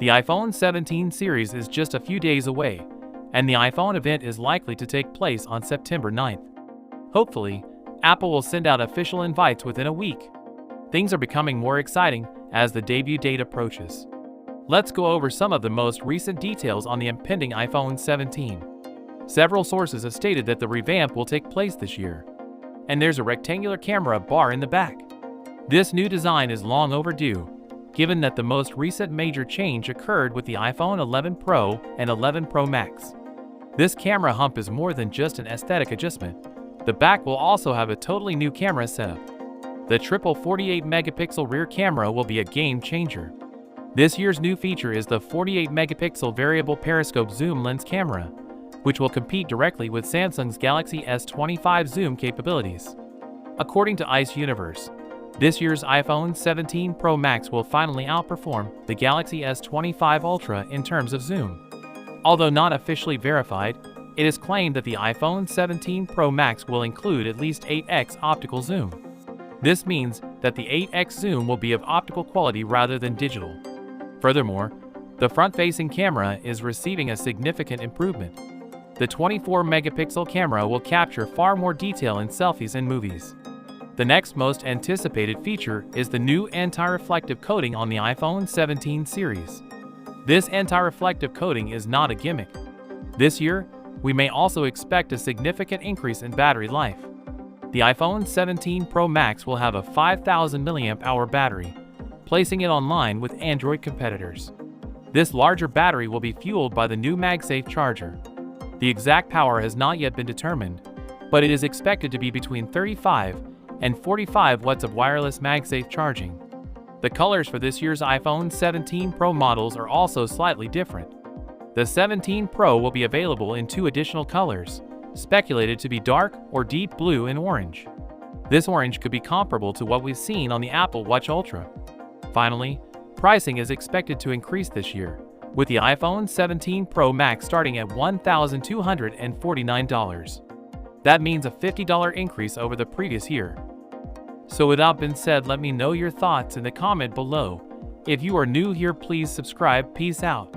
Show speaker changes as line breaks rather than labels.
The iPhone 17 series is just a few days away, and the iPhone event is likely to take place on September 9th. Hopefully, Apple will send out official invites within a week. Things are becoming more exciting as the debut date approaches. Let's go over some of the most recent details on the impending iPhone 17. Several sources have stated that the revamp will take place this year, and there's a rectangular camera bar in the back. This new design is long overdue, given that the most recent major change occurred with the iPhone 11 Pro and 11 Pro Max. This camera hump is more than just an aesthetic adjustment. The back will also have a totally new camera setup. The triple 48-megapixel rear camera will be a game changer. This year's new feature is the 48-megapixel variable periscope zoom lens camera, which will compete directly with Samsung's Galaxy S25 zoom capabilities. According to Ice Universe, this year's iPhone 17 Pro Max will finally outperform the Galaxy S25 Ultra in terms of zoom. Although not officially verified, it is claimed that the iPhone 17 Pro Max will include at least 8x optical zoom. This means that the 8x zoom will be of optical quality rather than digital. Furthermore, the front-facing camera is receiving a significant improvement. The 24-megapixel camera will capture far more detail in selfies and movies. The next most anticipated feature is the new anti-reflective coating on the iPhone 17 series. This anti-reflective coating is not a gimmick. This year, we may also expect a significant increase in battery life. The iPhone 17 Pro Max will have a 5,000 mAh battery, placing it on line with Android competitors. This larger battery will be fueled by the new MagSafe charger. The exact power has not yet been determined, but it is expected to be between 35 and 45 watts of wireless MagSafe charging. The colors for this year's iPhone 17 Pro models are also slightly different. The 17 Pro will be available in 2 additional colors, speculated to be dark or deep blue and orange. This orange could be comparable to what we've seen on the Apple Watch Ultra. Finally, pricing is expected to increase this year, with the iPhone 17 Pro Max starting at $1,249. That means a $50 increase over the previous year. So with that being said, let me know your thoughts in the comment below. If you are new here, please subscribe. Peace out.